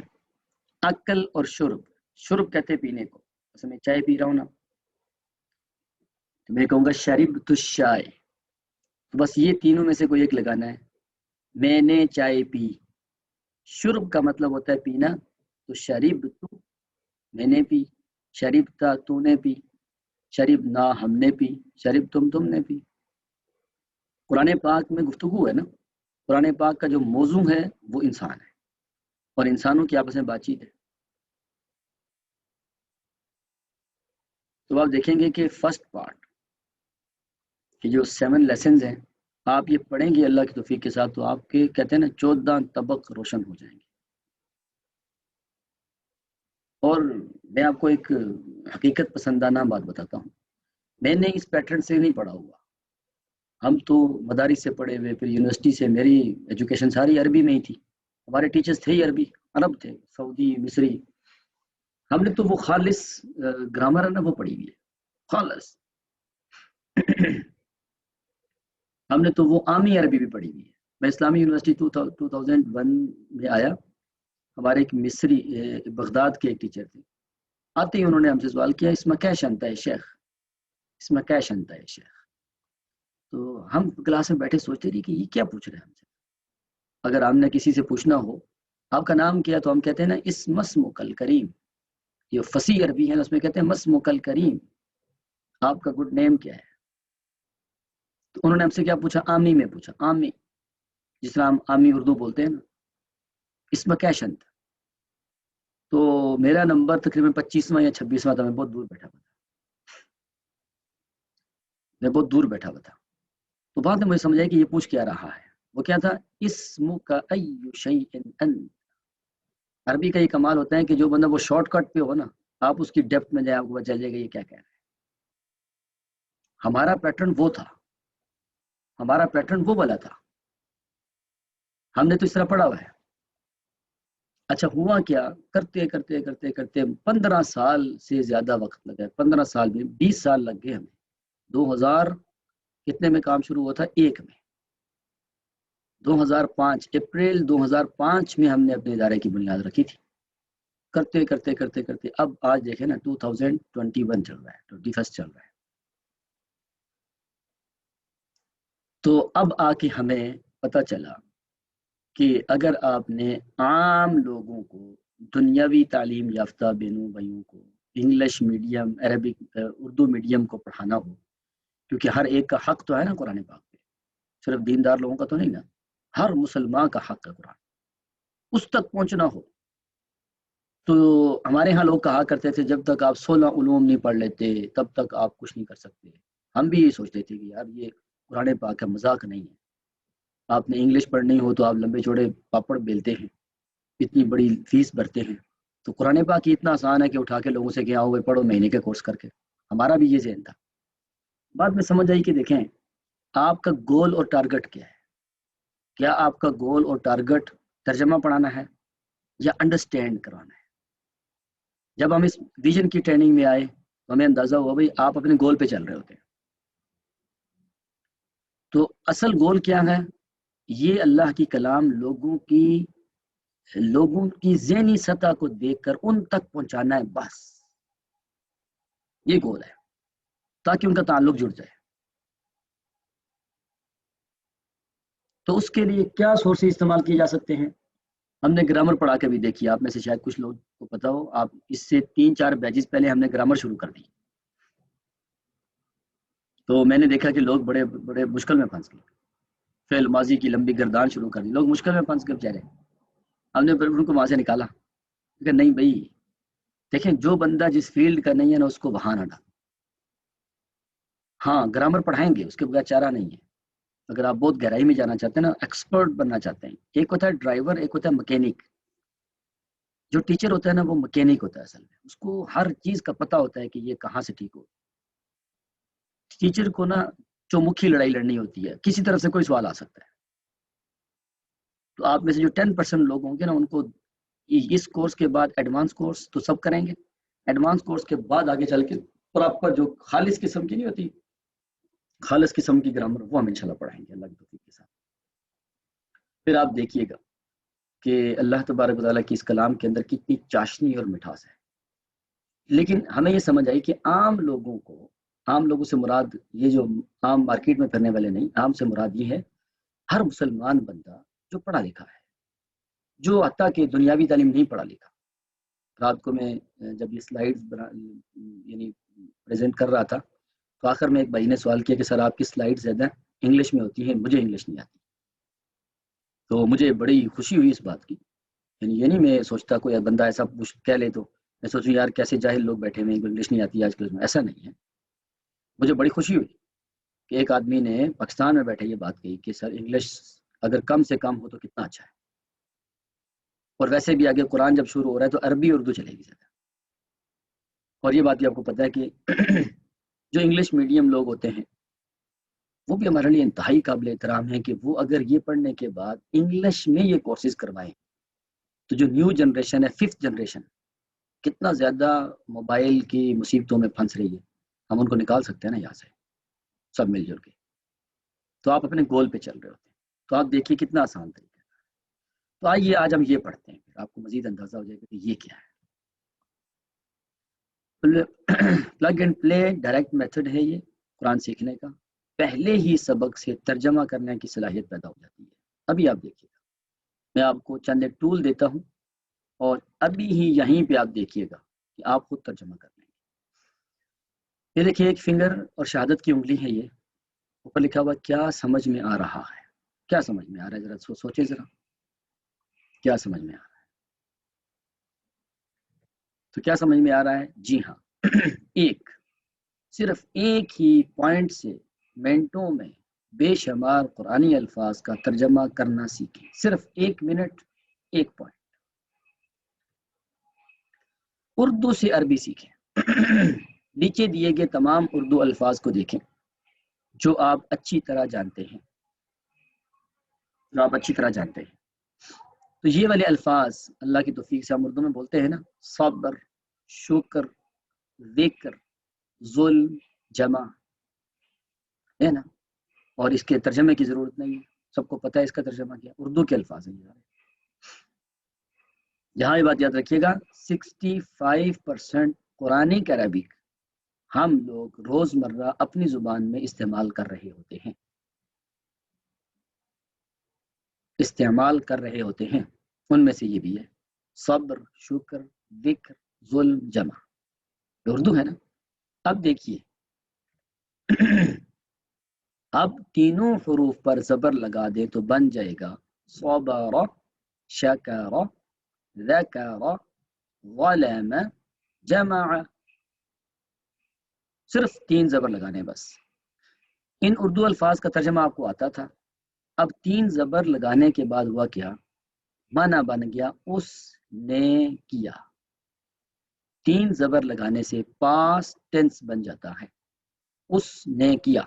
عقل اور شرب، شرب کہتے ہیں پینے کو. جیسے میں چائے پی رہا ہوں نا، تو میں کہوں گا شربت الشائے. تو بس یہ تینوں میں سے کوئی ایک لگانا ہے. میں نے چائے پی، شرب کا مطلب ہوتا ہے پینا، تو شریب تو میں نے پی، شریبتا تو نے پی، شریب نا ہم نے پی، شریب تم نے پی. قرآن پاک میں گفتگو ہے نا، قرآن پاک کا جو موضوع ہے وہ انسان ہے، اور انسانوں کی آپس میں بات چیت ہے. تو آپ دیکھیں گے کہ فرسٹ پارٹ کہ جو 7 لیسنز ہیں، آپ یہ پڑھیں گے اللہ کی توفیق کے ساتھ، تو آپ کے کہتے ہیں نا 14 طبق روشن ہو جائیں گے. اور میں آپ کو ایک حقیقت پسندانہ بات بتاتا ہوں، میں نے اس پیٹرن سے نہیں پڑھا ہوا. ہم تو مدارس سے پڑھے ہوئے، پھر یونیورسٹی سے میری ایجوکیشن ساری عربی میں ہی تھی. ہمارے ٹیچرز تھے ہی عربی، عرب تھے، سعودی، مصری. ہم نے تو وہ خالص گرامر ہے نا وہ پڑھی ہوئی ہے، خالص. ہم نے تو وہ عامی عربی بھی پڑھی ہوئی ہے. میں اسلامی یونیورسٹی 2001 میں آیا. ہمارے ایک مصری بغداد کے ایک ٹیچر تھے. آتے ہی انہوں نے ہم سے سوال کیا اس میں کیا شنتا ہے شیخ، اس میں کیا شنتا ہے شیخ. تو ہم کلاس میں بیٹھے سوچتے رہے کہ یہ کیا پوچھ رہے ہیں ہم سے. اگر ہم نے کسی سے پوچھنا ہو آپ کا نام کیا، تو ہم کہتے ہیں نا اس مسمک الکریم. یہ فصیح عربی ہے، اس میں کہتے ہیں مسمک الکریم، آپ کا گڈ نیم کیا ہے. تو انہوں نے ہم سے کیا پوچھا، عامی میں پوچھا، عامی، جس طرح ہم عامی اردو بولتے ہیں نا، اس میں کیا شنت. تو میرا نمبر تقریباً 25واں یا 26واں تھا. میں بہت دور بیٹھا ہوا تھا. تو بعد میں مجھے سمجھا کہ یہ پوچھ کیا رہا ہے. وہ کیا تھا، اسمک ای شیء انت. عربی کا یہ کمال ہوتا ہے کہ جو بندہ وہ شارٹ کٹ پہ ہو نا، آپ اس کی ڈیپتھ میں جائیں، آپ کو پتہ چل جائے گا یہ کیا کہہ رہا ہے. ہمارا پیٹرن وہ تھا، ہمارا پیٹرن وہ والا تھا. ہم نے تو اس طرح پڑھا ہوا ہے. اچھا ہوا کیا، کرتے کرتے کرتے کرتے 15 سال سے زیادہ وقت لگا. 15 سال میں 20 سال لگ گئے ہمیں. 2000 کتنے میں کام شروع ہوا تھا، 1 میں. 2005 اپریل 2005 میں ہم نے اپنے ادارے کی بنیاد رکھی تھی. کرتے کرتے کرتے کرتے اب آج دیکھیں نا 2021 چل رہا ہے، 21 چل رہا ہے. تو اب آ کے ہمیں پتہ چلا کہ اگر آپ نے عام لوگوں کو، دنیاوی تعلیم یافتہ بہنوں بھائیوں کو English medium, Arabic Urdu medium کو پڑھانا ہو، کیونکہ ہر ایک کا حق تو ہے نا قرآن پاک پہ، صرف دیندار لوگوں کا تو نہیں نا، ہر مسلمان کا حق ہے قرآن، اس تک پہنچنا ہو. تو ہمارے ہاں لوگ کہا کرتے تھے جب تک آپ 16 علوم نہیں پڑھ لیتے تب تک آپ کچھ نہیں کر سکتے. ہم بھی یہ سوچتے تھے کہ یار یہ قرآن پاک کا مذاق نہیں ہے. آپ نے انگلش پڑھنی ہو تو آپ لمبے چوڑے پاپڑ بیلتے ہیں، اتنی بڑی فیس بھرتے ہیں. تو قرآن پاک اتنا آسان ہے کہ اٹھا کے لوگوں سے کہ آؤ پڑھو، مہینے کے کورس کر کے. ہمارا بھی یہ ذہن تھا. بعد میں سمجھ آئی کہ دیکھیں آپ کا گول اور ٹارگٹ کیا ہے. کیا آپ کا گول اور ٹارگٹ ترجمہ پڑھانا ہے یا انڈرسٹینڈ کرانا ہے. جب ہم اس ویژن کی ٹریننگ میں آئے تو ہمیں اندازہ ہوا بھائی آپ اپنے گول پہ چل رہے ہوتے ہیں. تو اصل گول کیا ہے، یہ اللہ کی کلام لوگوں کی ذہنی سطح کو دیکھ کر ان تک پہنچانا ہے، بس یہ گول ہے. تاکہ ان کا تعلق جڑ جائے. تو اس کے لیے کیا سورسز استعمال کیے جا سکتے ہیں؟ ہم نے گرامر پڑھا کے بھی دیکھی، آپ میں سے شاید کچھ لوگ کو پتا ہو، آپ اس سے 3-4 بیچز پہلے ہم نے گرامر شروع کر دی. تو میں نے دیکھا کہ لوگ بڑے بڑے مشکل میں پھنس گئے، فعل ماضی کی لمبی گردان شروع کر دی، لوگ مشکل میں پھنس گئے بیچارے. ہم نے ان کو وہاں سے نکالا کہ نہیں بھائی، دیکھیں جو بندہ جس فیلڈ کا نہیں ہے نا اس کو وہاں نہ ڈال. ہاں گرامر پڑھائیں گے، اس کے بغیر چارہ نہیں ہے. اگر آپ بہت گہرائی میں جانا چاہتے ہیں نا، ایکسپرٹ بننا چاہتے ہیں، ایک ہوتا ہے ڈرائیور، ایک ہوتا ہے مکینک. جو ٹیچر ہوتا ہے نا وہ مکینک ہوتا ہے اصل میں، اس کو ہر چیز کا پتہ ہوتا ہے کہ یہ کہاں سے ٹھیک ہو. ٹیچر کو نا چومکھی لڑائی لڑنی ہوتی ہے، کسی طرف سے کوئی سوال آ سکتا ہے. تو آپ میں سے جو 10% لوگ ہوں گے نا، ان کو اس کورس کے بعد ایڈوانس کورس تو سب کریں گے، ایڈوانس کورس کے بعد آگے چل کے پراپر جو خالص قسم کی نہیں ہوتی، خالص قسم کی گرامر، وہ ہم انشاءاللہ پڑھائیں گے اللہ کی توفیق کے ساتھ. پھر آپ دیکھیے گا کہ اللہ تبارک و تعالیٰ کی اس کلام کے اندر کتنی چاشنی اور مٹھاس ہے. لیکن ہمیں یہ سمجھ آئی کہ عام لوگوں سے مراد یہ جو عام مارکیٹ میں پھرنے والے نہیں، عام سے مراد یہ ہے ہر مسلمان بندہ جو پڑھا لکھا ہے، جو حتیٰ کہ دنیاوی تعلیم نہیں پڑھا لکھا. رات کو میں جب یہ سلائیڈز یعنی پریزنٹ کر رہا تھا تو آخر میں ایک بھائی نے سوال کیا کہ سر آپ کی سلائیڈ زیادہ انگلش میں ہوتی ہیں، مجھے انگلش نہیں آتی. تو مجھے بڑی خوشی ہوئی اس بات کی. یعنی یہ نہیں میں سوچتا کوئی بندہ ایسا کہہ لے تو میں سوچوں یار کیسے جاہل لوگ بیٹھے ہوئے ہیں، انگلش نہیں آتی آج کل میں. ایسا نہیں ہے. مجھے بڑی خوشی ہوئی کہ ایک آدمی نے پاکستان میں بیٹھے یہ بات کہی کہ سر انگلش اگر کم سے کم ہو تو کتنا اچھا ہے. اور ویسے بھی آگے قرآن جب شروع ہو رہا ہے تو عربی اردو چلے گی زیادہ. اور یہ بات بھی آپ کو پتہ ہے کہ جو انگلش میڈیم لوگ ہوتے ہیں وہ بھی ہمارے لیے انتہائی قابل احترام ہے کہ وہ اگر یہ پڑھنے کے بعد انگلش میں یہ کورسز کروائیں تو جو نیو جنریشن ہے، 5th جنریشن، کتنا زیادہ موبائل کی مصیبتوں میں پھنس رہی ہے. ہم ان کو نکال سکتے ہیں نا یہاں سے سب مل جل کے. تو آپ اپنے گول پہ چل رہے ہوتے ہیں. تو آپ دیکھیے کتنا آسان طریقہ. تو آئیے آج ہم یہ پڑھتے ہیں، پھر آپ کو مزید اندازہ ہو جائے گا کہ یہ کیا ہے. Plug and play direct method ہے یہ قرآن سیکھنے کا. پہلے ہی سبق سے ترجمہ کرنے کی صلاحیت پیدا ہو جاتی ہے. ابھی آپ دیکھیے گا، میں آپ کو چند ایک ٹول دیتا ہوں اور ابھی ہی یہیں پہ آپ دیکھیے گا کہ آپ خود ترجمہ کر لیں گے. یہ دیکھیے ایک فنگر اور شہادت کی انگلی ہے، یہ اوپر لکھا ہوا کیا سمجھ میں آ رہا ہے. کیا سمجھ میں آ رہا ہے ذرا سوچیں، ذرا کیا سمجھ میں آ رہا ہے. تو کیا سمجھ میں آ رہا ہے؟ جی ہاں، صرف ایک ہی پوائنٹ سے منٹوں میں بے شمار قرآنی الفاظ کا ترجمہ کرنا سیکھیں. صرف 1 منٹ 1 پوائنٹ. اردو سے عربی سیکھیں. نیچے دیے گئے تمام اردو الفاظ کو دیکھیں جو آپ اچھی طرح جانتے ہیں. تو یہ والے الفاظ اللہ کی توفیق سے ہم اردو میں بولتے ہیں نا، صبر، شکر، ذکر، ظلم، جمع، ہے نا. اور اس کے ترجمے کی ضرورت نہیں ہے، سب کو پتہ ہے اس کا ترجمہ کیا. اردو کے الفاظ ہیں یہ. جہاں یہ بات یاد رکھیے گا، 65% قرآنی کا عربک ہم لوگ روزمرہ اپنی زبان میں استعمال کر رہے ہوتے ہیں. ان میں سے یہ بھی ہے صبر، شکر، ذکر، ظلم، جمع. اردو ہے نا. اب دیکھیے اب تینوں حروف پر زبر لگا دے تو بن جائے گا صبر، شکر، ذکر، ظلم، جمع. صرف 3 زبر لگانے بس. ان اردو الفاظ کا ترجمہ آپ کو آتا تھا. اب 3 زبر لگانے کے بعد ہوا کیا؟ معنی بن گیا اس نے کیا. 3 زبر لگانے سے پاسٹ ٹینس بن جاتا ہے. اس نے کیا.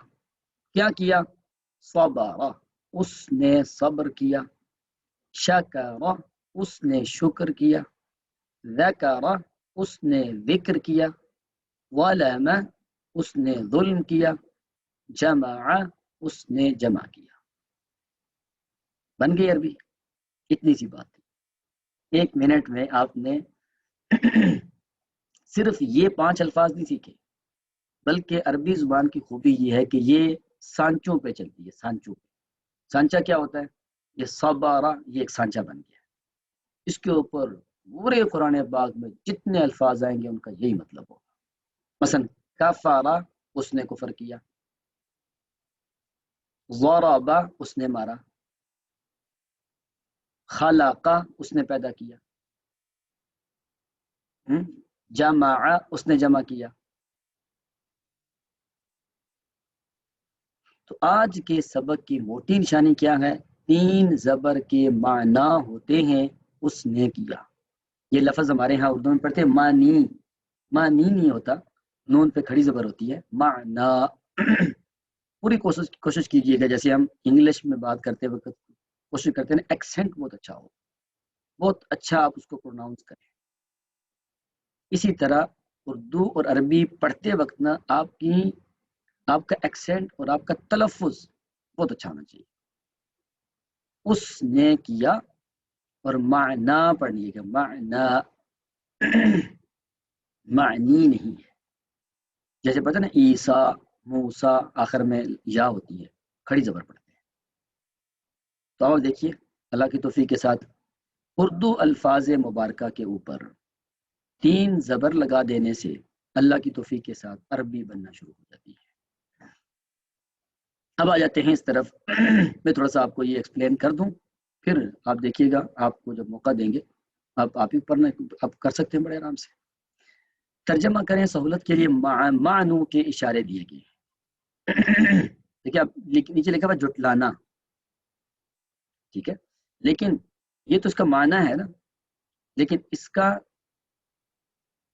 کیا کیا؟ صبر، اس نے صبر کیا. شکر، اس نے شکر کیا. ذکر، اس نے ذکر کیا. ظلم، اس نے ظلم کیا. جمع، اس نے جمع کیا. بن گئی عربی. اتنی سی بات ہے. 1 منٹ میں آپ نے صرف یہ 5 الفاظ نہیں سیکھے، بلکہ عربی زبان کی خوبی یہ ہے کہ یہ سانچوں پہ چلتی ہے، سانچوں پہ۔ سانچہ کیا ہوتا ہے؟ یہ صبارہ، یہ ایک سانچہ بن گیا، اس کے اوپر پورے قرآن پاک میں جتنے الفاظ آئیں گے ان کا یہی مطلب ہوگا۔ مثلا کفارہ، اس نے کفر کیا، ضربہ، اس نے مارا، خلقہ، اس نے پیدا کیا، جمع، اس نے جمع کیا۔ تو آج کے سبق کی موٹی نشانی کیا ہے؟ 3 زبر کے معنی ہوتے ہیں اس نے کیا۔ یہ لفظ ہمارے ہاں اردو میں پڑھتے ہیں معنی، معنی نہیں ہوتا، نون پہ کھڑی زبر ہوتی ہے، معنی۔ پوری کوشش کیجیے گا جیسے ہم انگلش میں بات کرتے وقت کوشش کرتے ہیں نا، ایکسنٹ بہت اچھا ہو، بہت اچھا آپ اس کو پروناؤنس کریں۔ اسی طرح اردو اور عربی پڑھتے وقت نا آپ کا ایکسنٹ اور آپ کا تلفظ بہت اچھا ہونا چاہیے۔ اس نے کیا، اور معنی پڑھیے گا، معنی، معنی نہیں ہے۔ جیسے پتہ نا عیسیٰ، موسیٰ، آخر میں یا ہوتی ہے، کھڑی زبر پڑھتے ہیں۔ تو آپ دیکھیے اللہ کی توفیق کے ساتھ اردو الفاظ مبارکہ کے اوپر 3 زبر لگا دینے سے اللہ کی توفیق کے ساتھ عربی بننا شروع ہو جاتی ہے۔ اب آ جاتے ہیں اس طرف، میں تھوڑا سا آپ کو یہ ایکسپلین کر دوں، پھر آپ دیکھیے گا، آپ کو جب موقع دیں گے آپ ہی پڑھنا، آپ کر سکتے ہیں بڑے آرام سے۔ ترجمہ کریں سہولت کے لیے، معنوں کے اشارے دیے گئے۔ دیکھیے آپ نیچے لکھا ہوا جھٹلانا، ٹھیک ہے، لیکن یہ تو اس کا معنی ہے نا، لیکن اس کا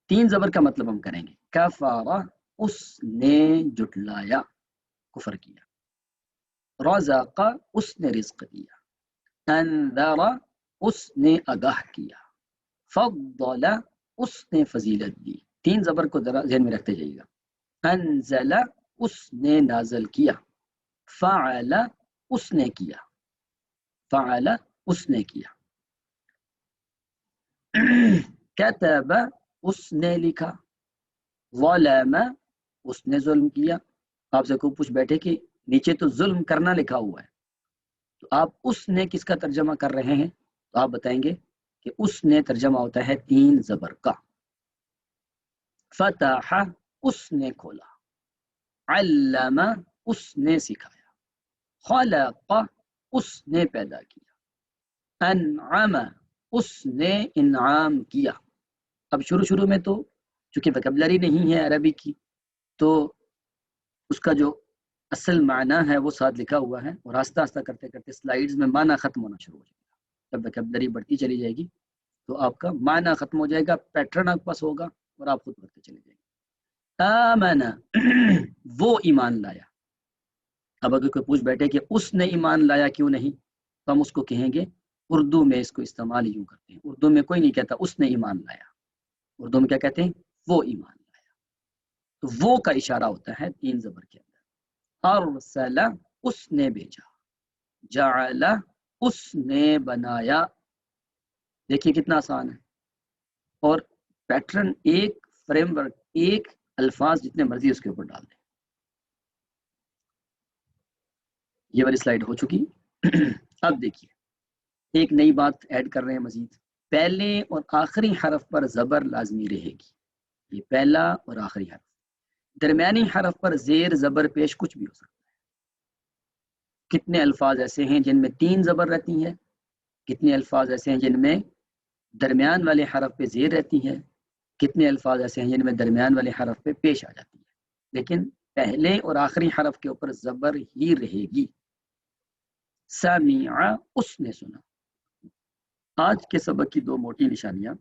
3 زبر کا مطلب ہم کریں گے۔ کفارہ، اس نے جھٹلایا، کفر کیا۔ رزق، اس نے رزق دیا۔ انذر، اس نے آگاہ کیا۔ فضل، اس نے فضیلت دی۔ 3 زبر کو ذرا ذہن میں رکھتے جائیے گا۔ انزل، اس نے نازل کیا۔ فعل، اس نے کیا، فعل، اس نے کیا۔ کتب، اس نے لکھا۔ ظلم، اس نے ظلم کیا۔ آپ سے کوئی پوچھ بیٹھے کہ نیچے تو ظلم کرنا لکھا ہوا ہے، تو آپ اس نے کس کا ترجمہ کر رہے ہیں؟ تو آپ بتائیں گے کہ اس نے ترجمہ ہوتا ہے 3 زبر کا۔ فتح، اس نے کھولا۔ علم، اس نے سکھایا۔ خلق، اس نے پیدا کیا۔ انعم، اس نے انعام کیا۔ اب شروع میں تو چونکہ ویکیبلری نہیں ہے عربی کی، تو اس کا جو اصل معنی ہے وہ ساتھ لکھا ہوا ہے، اور آہستہ آہستہ کرتے کرتے سلائیڈز میں معنی ختم ہونا شروع ہو جائے گا۔ جب ویکیبلری بڑھتی چلی جائے گی تو آپ کا معنی ختم ہو جائے گا، پیٹرن آپ کے پاس ہوگا اور آپ خود بڑھتے چلے جائیں گے۔ آمنا، وہ ایمان لایا۔ اب اگر کوئی پوچھ بیٹھے کہ اس نے ایمان لایا کیوں نہیں، تو ہم اس کو کہیں گے، اردو میں اس کو استعمال یوں کرتے ہیں، اردو میں کوئی نہیں کہتا اس نے ایمان لایا، اردو میں کیا کہتے ہیں؟ وہ ایمان لایا۔ تو وہ کا اشارہ ہوتا ہے 3 زبر کے اندر۔ ارسل، اس نے بھیجا۔ جعل، اس نے بنایا۔ دیکھیے کتنا آسان ہے، اور پیٹرن ایک فریم ورک، ایک الفاظ جتنے مرضی اس کے اوپر ڈال دیں۔ یہ والی سلائیڈ ہو چکی۔ اب دیکھیے ایک نئی بات ایڈ کر رہے ہیں مزید، پہلے اور آخری حرف پر زبر لازمی رہے گی، یہ پہلا اور آخری حرف۔ درمیانی حرف پر زیر زبر پیش کچھ بھی ہو سکتا ہے۔ کتنے الفاظ ایسے ہیں جن میں 3 زبر رہتی ہیں، کتنے الفاظ ایسے ہیں جن میں درمیان والے حرف پہ زیر رہتی ہے، کتنے الفاظ ایسے ہیں جن میں درمیان والے حرف پہ پیش آ جاتی ہے، لیکن پہلے اور آخری حرف کے اوپر زبر ہی رہے گی۔ سمع، اس نے سنا۔ آج کے سبق کی 2 موٹی نشانیاں،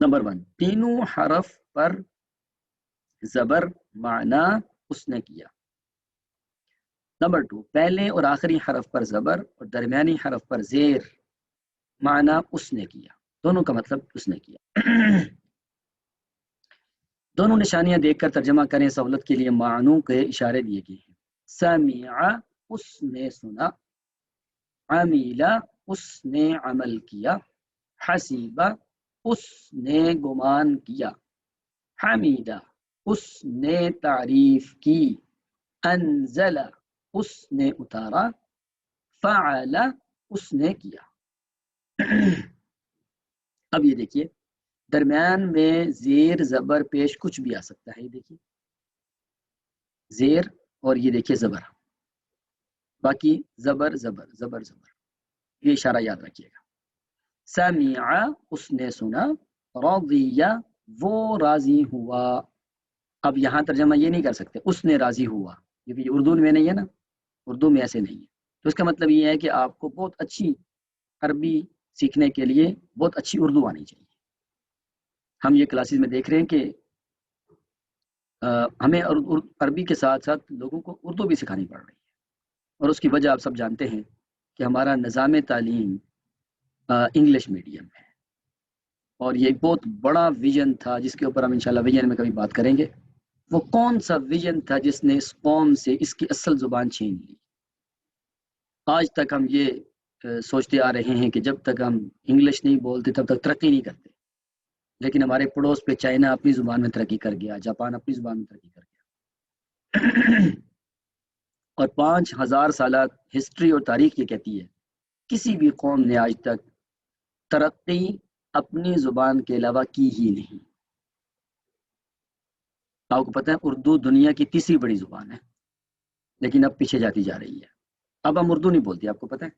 نمبر 1، تینوں حرف پر زبر، معنی اس نے کیا۔ نمبر 2، پہلے اور آخری حرف پر زبر اور درمیانی حرف پر زیر، معنی اس نے کیا، دونوں کا مطلب اس نے کیا۔ دونوں نشانیاں دیکھ کر ترجمہ کریں سہولت کے لیے، معنوں کے اشارے دیے گئے ہیں۔ سمع، اس نے سنا۔ عمل، اس نے عمل کیا۔ حسیبہ، اس نے گمان کیا۔ حمیدہ، اس نے تعریف کی، انزل اس نے اتارا، فعل اس نے کیا۔ اب یہ دیکھیے درمیان میں زیر زبر پیش کچھ بھی آ سکتا ہے، یہ دیکھیے زیر اور یہ دیکھیے زبر، باقی زبر زبر زبر زبر، یہ اشارہ یاد رکھیے گا۔ سمع اس نے سنا، رضی وہ راضی ہوا۔ اب یہاں ترجمہ یہ نہیں کر سکتے اس نے راضی ہوا، کیونکہ یہ اردو میں نہیں ہے نا، اردو میں ایسے نہیں ہے، تو اس کا مطلب یہ ہے کہ آپ کو بہت اچھی عربی سیکھنے کے لیے بہت اچھی اردو آنی چاہیے۔ ہم یہ کلاسز میں دیکھ رہے ہیں کہ ہمیں عربی کے ساتھ ساتھ لوگوں کو اردو بھی سکھانی پڑ رہی ہے، اور اس کی وجہ آپ سب جانتے ہیں کہ ہمارا نظام تعلیم انگلش میڈیم ہے، اور یہ ایک بہت بڑا ویژن تھا جس کے اوپر ہم انشاءاللہ ویژن میں کبھی بات کریں گے۔ وہ کون سا ویژن تھا جس نے اس قوم سے اس کی اصل زبان چھین لی؟ آج تک ہم یہ سوچتے آ رہے ہیں کہ جب تک ہم انگلش نہیں بولتے تب تک ترقی نہیں کرتے، لیکن ہمارے پڑوس پہ چائنا اپنی زبان میں ترقی کر گیا، جاپان اپنی زبان میں ترقی کر گیا، اور 5000 سالہ ہسٹری اور تاریخ یہ کہتی ہے کسی بھی قوم نے آج تک ترقی اپنی زبان کے علاوہ کی ہی نہیں۔ آپ کو پتہ ہے اردو دنیا کی تیسری بڑی زبان ہے، لیکن اب پیچھے جاتی جا رہی ہے۔ اب ہم اردو نہیں بولتے، آپ کو پتہ ہے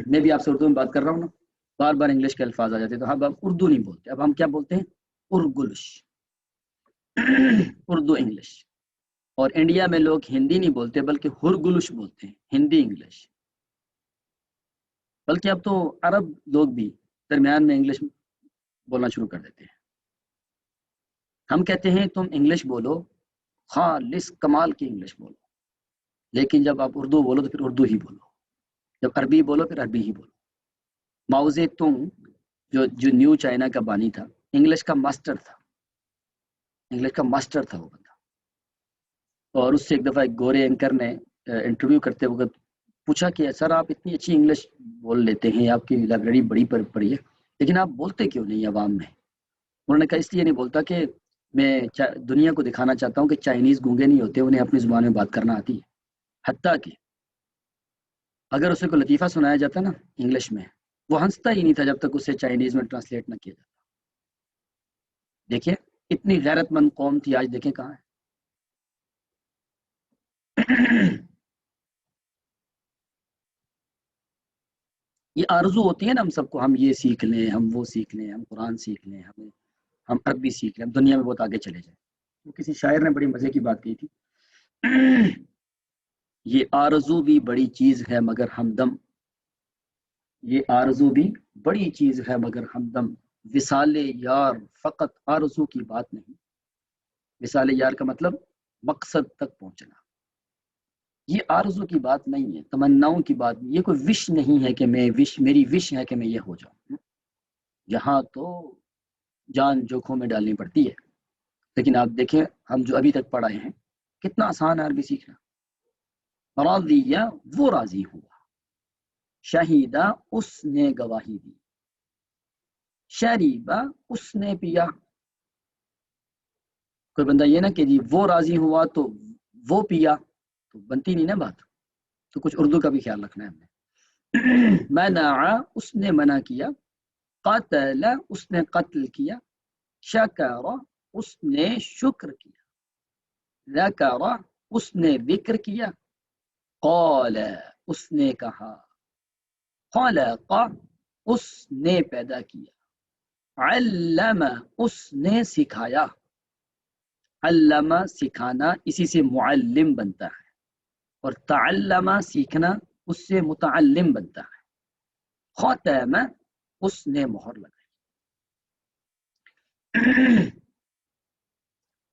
میں بھی آپ سے اردو میں بات کر رہا ہوں نا، بار بار انگلش کے الفاظ آ جاتے ہیں، تو اب ہم اردو نہیں بولتے، اب ہم کیا بولتے ہیں؟ ارگلش، اردو انگلش۔ اور انڈیا میں لوگ ہندی نہیں بولتے بلکہ ہرگلش بولتے ہیں، ہندی انگلش، بلکہ اب تو عرب لوگ بھی درمیان میں انگلش بولنا شروع کر دیتے ہیں۔ ہم کہتے ہیں تم انگلش بولو، خالص کمال کی انگلش بولو، لیکن جب آپ اردو بولو تو پھر اردو ہی بولو، جب عربی بولو پھر عربی ہی بولو۔ ماؤ زے تونگ جو نیو چائنا کا بانی تھا، انگلش کا ماسٹر تھا، انگلش کا ماسٹر تھا وہ بندہ، اور اس سے ایک دفعہ ایک گورے اینکر نے انٹرویو کرتے وقت پوچھا کہ سر آپ اتنی اچھی انگلش بول لیتے ہیں، آپ کی لائبریری بڑی پڑی ہے، لیکن آپ بولتے کیوں نہیں عوام میں؟ انہوں نے کہا اس لیے نہیں بولتا کہ میں دنیا کو دکھانا چاہتا ہوں کہ چائنیز گونگے نہیں ہوتے، انہیں اپنی زبان میں بات کرنا آتی ہے، حتیٰ کہ اگر اسے کوئی لطیفہ سنایا جاتا نا انگلش میں، وہ ہنستا ہی نہیں تھا جب تک اسے چائنیز میں ٹرانسلیٹ نہ کیا جاتا۔ دیکھیں اتنی غیرت مند قوم تھی، آج دیکھیں کہاں ہے۔ یہ آرزو ہوتی ہے نا ہم سب کو، ہم یہ سیکھ لیں، ہم وہ سیکھ لیں، ہم قرآن سیکھ لیں، ہم عربی سیکھ لیں، ہم دنیا میں بہت آگے چلے جائیں۔ تو کسی شاعر نے بڑی مزے کی بات کی تھی، یہ آرزو بھی بڑی چیز ہے مگر ہمدم، یہ آرزو بھی بڑی چیز ہے مگر ہمدم، وصال یار فقط آرزو کی بات نہیں۔ وصال یار کا مطلب مقصد تک پہنچنا، یہ آرزو کی بات نہیں ہے، تمناؤں کی بات نہیں، یہ کوئی وش نہیں ہے کہ میری وش ہے کہ میں یہ ہو جاؤں، یہاں تو جان جوکھوں میں ڈالنی پڑتی ہے۔ لیکن آپ دیکھیں ہم جو ابھی تک پڑھائے ہیں کتنا آسان ہے عربی سیکھنا۔ راضیہ وہ راضی ہوا، شہیدہ اس نے گواہی دی، شریبہ اس نے پیا۔ کوئی بندہ یہ نہ کہ جی وہ راضی ہوا تو وہ پیا، تو بنتی نہیں نا بات، تو کچھ اردو کا بھی خیال رکھنا ہے ہم نے۔ منع اس نے منع کیا، قتل اس نے قتل کیا، شکر اس نے شکر کیا، ذکر اس نے ذکر کیا، قال اس نے کہا، خلق اس نے پیدا کیا، علم اس نے سکھایا۔ علم سکھانا، اسی سے معلم بنتا ہے، اور تعلم سیکھنا اس سے متعلم بنتا ہے۔ ختم اس نے مہر لگائی۔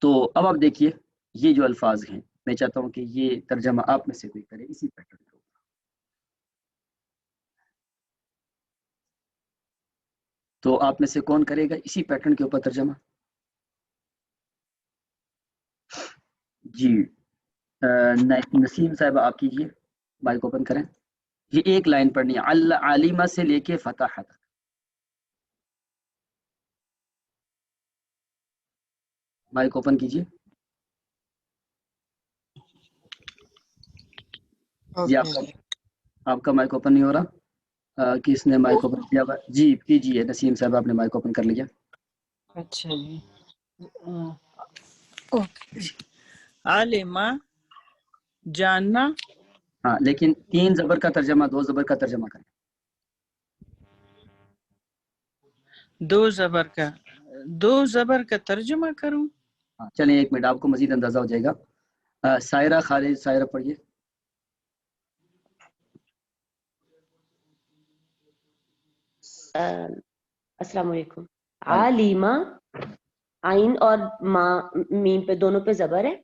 تو اب آپ دیکھیے یہ جو الفاظ ہیں، میں چاہتا ہوں کہ یہ ترجمہ آپ میں سے کوئی کرے اسی پیٹرن کے اوپر۔ تو آپ میں سے کون کرے گا اسی پیٹرن کے اوپر ترجمہ؟ جی نسیم صاحب آپ کیجئے، مائک اوپن کریں۔ یہ ایک لائن پڑھنی ہے، العالمہ سے لے کے فتح تک۔ مائک اوپن کیجیے جی. آپ کا مائک اوپن نہیں ہو رہا. کس نے مائک اوپن کیا ہوا؟ جی کیجیے نسیم صاحب, آپ نے مائک اوپن کر لیا. اچھا جی. اوکے. عالمہ جاننا. ہاں لیکن 3 زبر کا ترجمہ 2 زبر کا ترجمہ کریں. 2 زبر کا ترجمہ کروں. ہاں چلیں 1 منٹ, آپ کو مزید اندازہ ہو جائے گا. سائرہ خالد, سائرہ پڑھیے. السلام علیکم. عالمہ, آئین اور میم پہ دونوں پہ زبر ہے.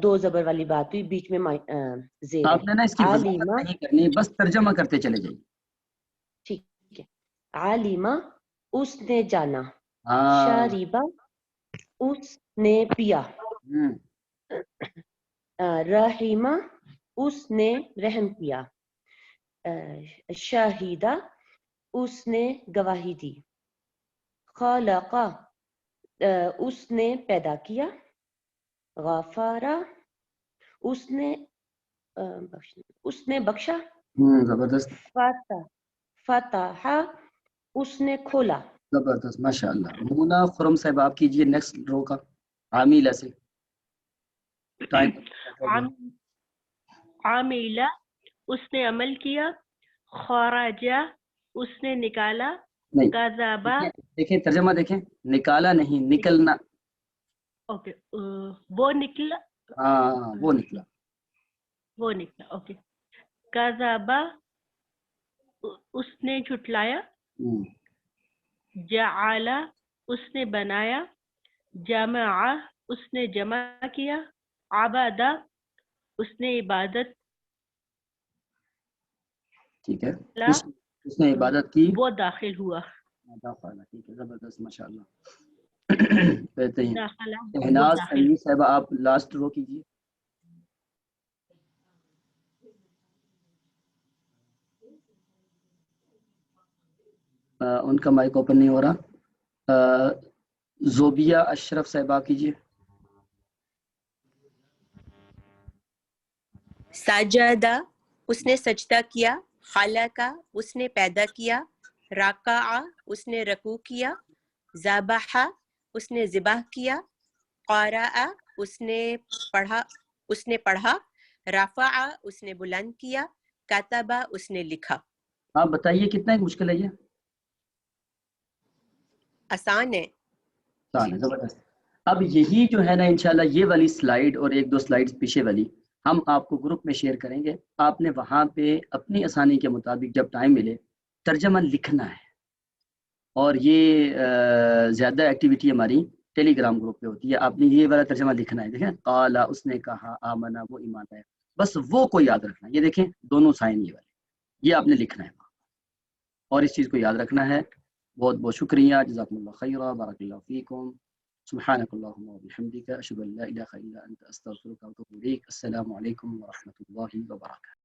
2 زبر والی بات ہوئی, بیچ میں زیر آپ نے نا اس کی وضاحت عالمہ. نہیں کرنی, بس ترجمہ کرتے چلے جائیے. ٹھیک ہے. عالمہ اس نے جانا. ہاں شاریبہ اس نے پیا. رحیمہ اس نے رحم کیا. شاہدہ اس نے گواہی دی. خلقہ اس نے پیدا کیا. غفارہ اس نے بخشا. زبردست فتح اس نے کھولا. زبردست ماشاء اللہ. مونا خرم صاحب آپ کیجیے نیکسٹ رو کا. عاملہ سے ٹائم. عاملہ اس نے عمل کیا. خراجہ اس نے نکالا. نہیں کذبہ دیکھیں ترجمہ دیکھیں, نکالا نہیں نکلنا. اوکے وہ نکلا. ہاں وہ نکلا. اوکے. کذبہ اس نے جھٹلایا. جعل اس نے بنایا. جمع اس نے جمع کیا. عبد اس نے عبادت. ٹھیک ہے, اس نے عبادت کی. وہ داخل ہوا. ٹھیک ہے زبردست ماشاء اللہ. بہترین. داخلہ شہناز علی صاحب آپ لاسٹ رو کیجیے. ان کا مائک اوپن نہیں ہو رہا. زوبیہ اشرف صاحب آپ کیجیے. سجدہ اس نے سجدہ کیا. خلقہ اس نے پیدا کیا. رکع اس نے رکوع کیا. ذبح اس نے ذبح کیا. قرأ اس نے پڑھا. رفع اس نے بلند کیا. کتب اس نے لکھا. آپ بتائیے کتنا ایک مشکل ہے یہ؟ آسان ہے. زبردست. اب یہی جو ہے نا انشاءاللہ یہ والی سلائیڈ اور 1-2 سلائیڈ پیچھے والی ہم آپ کو گروپ میں شیئر کریں گے. آپ نے وہاں پہ اپنی آسانی کے مطابق جب ٹائم ملے ترجمہ لکھنا ہے. اور یہ زیادہ ایکٹیویٹی ہماری ٹیلی گرام گروپ پہ ہوتی ہے. آپ نے یہ والا ترجمہ لکھنا ہے. دیکھیں قالا اس نے کہا, آمنا وہ ایمان ہے, بس وہ کو یاد رکھنا ہے. یہ دیکھیں دونوں سائن یہ والے, یہ آپ نے لکھنا ہے اور اس چیز کو یاد رکھنا ہے. بہت بہت شکریہ. جزاکم اللہ خیرا. بارک اللہ فیکم. سبحانک اللہم وبحمدک اشہد ان لا الہ الا انت استغفرک واتوب الیک. السلام علیکم ورحمۃ اللہ وبرکاتہ.